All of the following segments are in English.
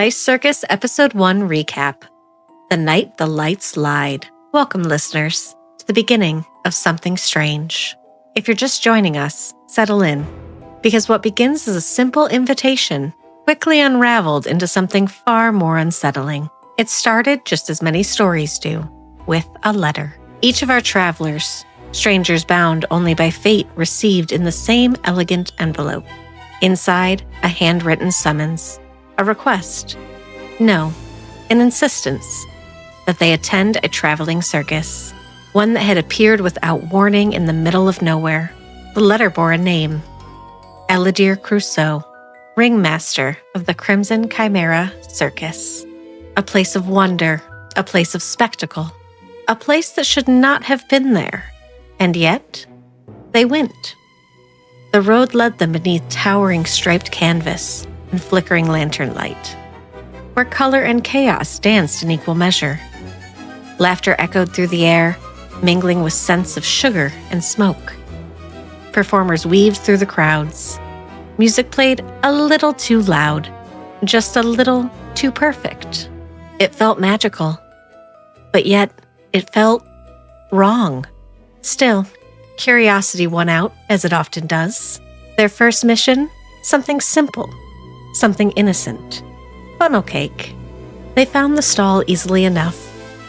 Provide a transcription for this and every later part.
Dice Circus Episode 1 Recap. The Night the Lights Lied. Welcome, listeners, to the beginning of something strange. If you're just joining us, settle in, because what begins as a simple invitation quickly unraveled into something far more unsettling. It started just as many stories do, with a letter. Each of our travelers, strangers bound only by fate, received in the same elegant envelope. Inside, a handwritten summons. A request. No, an insistence that they attend a traveling circus, one that had appeared without warning in the middle of nowhere. The letter bore a name: Valyndor Crusoe, ringmaster of the Crimson Chimera Circus. A place of wonder, a place of spectacle, a place that should not have been there. And yet, they went. The road led them beneath towering striped canvas and flickering lantern light, where color and chaos danced in equal measure. Laughter echoed through the air, mingling with scents of sugar and smoke. Performers weaved through the crowds. Music played a little too loud, just a little too perfect. It felt magical, but yet it felt wrong. Still, curiosity won out, as it often does. Their first mission, something simple. Something innocent. Funnel cake. They found the stall easily enough,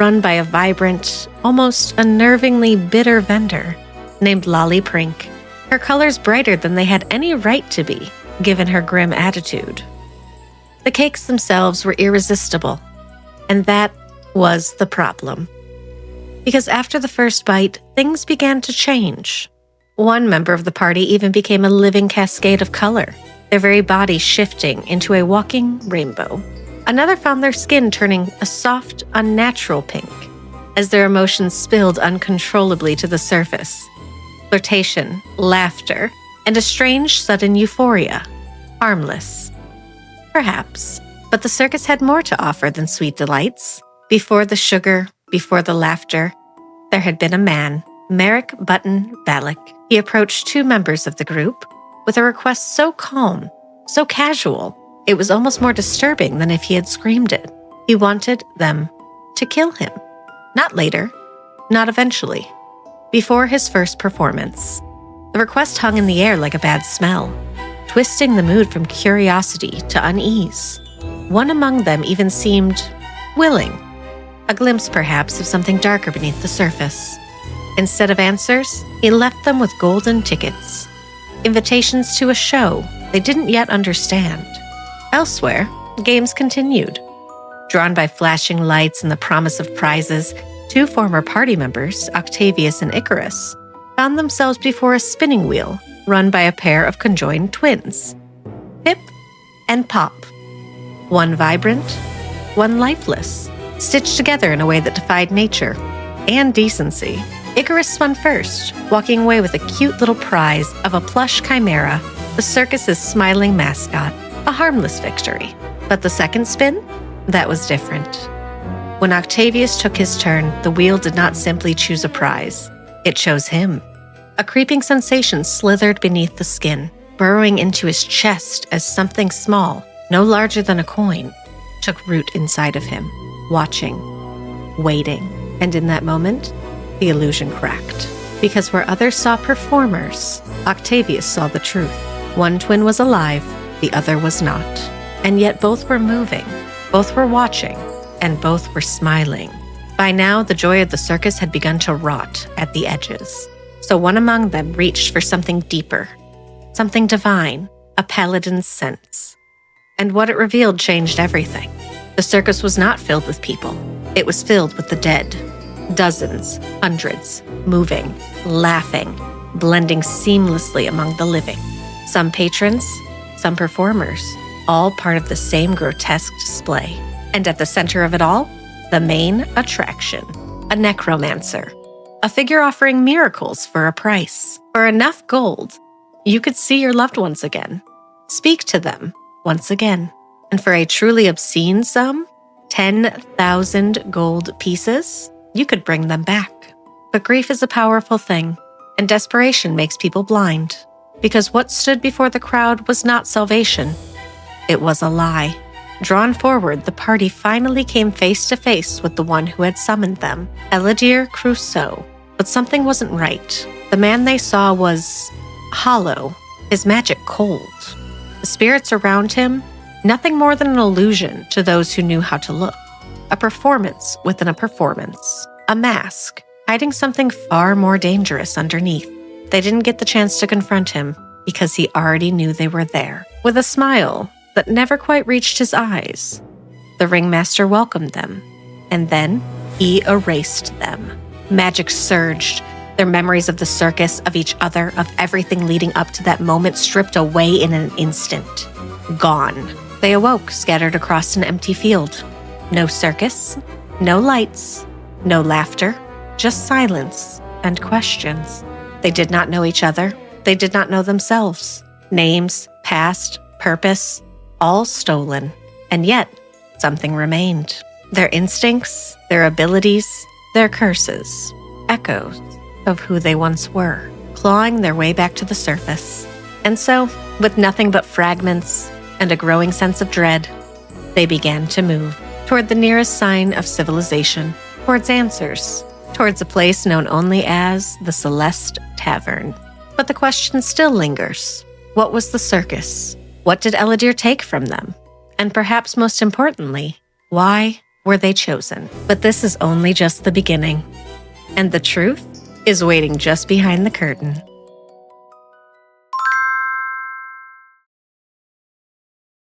run by a vibrant, almost unnervingly bitter vendor named Lolly Prink, her colors brighter than they had any right to be, given her grim attitude. The cakes themselves were irresistible, and that was the problem. Because after the first bite, things began to change. One member of the party even became a living cascade of color, their very bodies shifting into a walking rainbow. Another found their skin turning a soft, unnatural pink, as their emotions spilled uncontrollably to the surface. Flirtation, laughter, and a strange sudden euphoria. Harmless. Perhaps. But the circus had more to offer than sweet delights. Before the sugar, before the laughter, there had been a man, Merrick Button Balak. He approached two members of the group with a request so calm, so casual, it was almost more disturbing than if he had screamed it. He wanted them to kill him. Not later, not eventually. Before his first performance. The request hung in the air like a bad smell, twisting the mood from curiosity to unease. One among them even seemed willing, a glimpse perhaps of something darker beneath the surface. Instead of answers, he left them with golden tickets. Invitations to a show they didn't yet understand. Elsewhere, games continued. Drawn by flashing lights and the promise of prizes, two former party members, Octavius and Icarus, found themselves before a spinning wheel run by a pair of conjoined twins, Pip and Pop. One vibrant, one lifeless, stitched together in a way that defied nature and decency. Icarus spun first, walking away with a cute little prize of a plush chimera, the circus's smiling mascot, a harmless victory. But the second spin? That was different. When Octavius took his turn, the wheel did not simply choose a prize. It chose him. A creeping sensation slithered beneath the skin, burrowing into his chest as something small, no larger than a coin, took root inside of him, watching, waiting. And in that moment, the illusion cracked. Because where others saw performers, Octavius saw the truth. One twin was alive, the other was not. And yet both were moving, both were watching, and both were smiling. By now, the joy of the circus had begun to rot at the edges. So one among them reached for something deeper, something divine, a paladin's sense. And what it revealed changed everything. The circus was not filled with people. It was filled with the dead. Dozens, hundreds, moving, laughing, blending seamlessly among the living. Some patrons, some performers, all part of the same grotesque display. And at the center of it all, the main attraction, a necromancer, a figure offering miracles for a price. For enough gold, you could see your loved ones again, speak to them once again. And for a truly obscene sum, 10,000 gold pieces, you could bring them back. But grief is a powerful thing, and desperation makes people blind. Because what stood before the crowd was not salvation. It was a lie. Drawn forward, the party finally came face to face with the one who had summoned them, Valyndor Crusoe. But something wasn't right. The man they saw was hollow, his magic cold. The spirits around him, nothing more than an illusion to those who knew how to look. A performance within a performance. A mask, hiding something far more dangerous underneath. They didn't get the chance to confront him because he already knew they were there. With a smile that never quite reached his eyes, the ringmaster welcomed them, and then he erased them. Magic surged, their memories of the circus, of each other, of everything leading up to that moment stripped away in an instant. Gone. They awoke, scattered across an empty field. No circus, no lights, no laughter, just silence and questions. They did not know each other. They did not know themselves. Names, past, purpose, all stolen. And yet, something remained. Their instincts, their abilities, their curses. Echoes of who they once were, clawing their way back to the surface. And so, with nothing but fragments and a growing sense of dread, they began to move toward the nearest sign of civilization, towards answers, towards a place known only as the Celeste Tavern. But the question still lingers. What was the circus? What did Valyndor take from them? And perhaps most importantly, why were they chosen? But this is only just the beginning. And the truth is waiting just behind the curtain.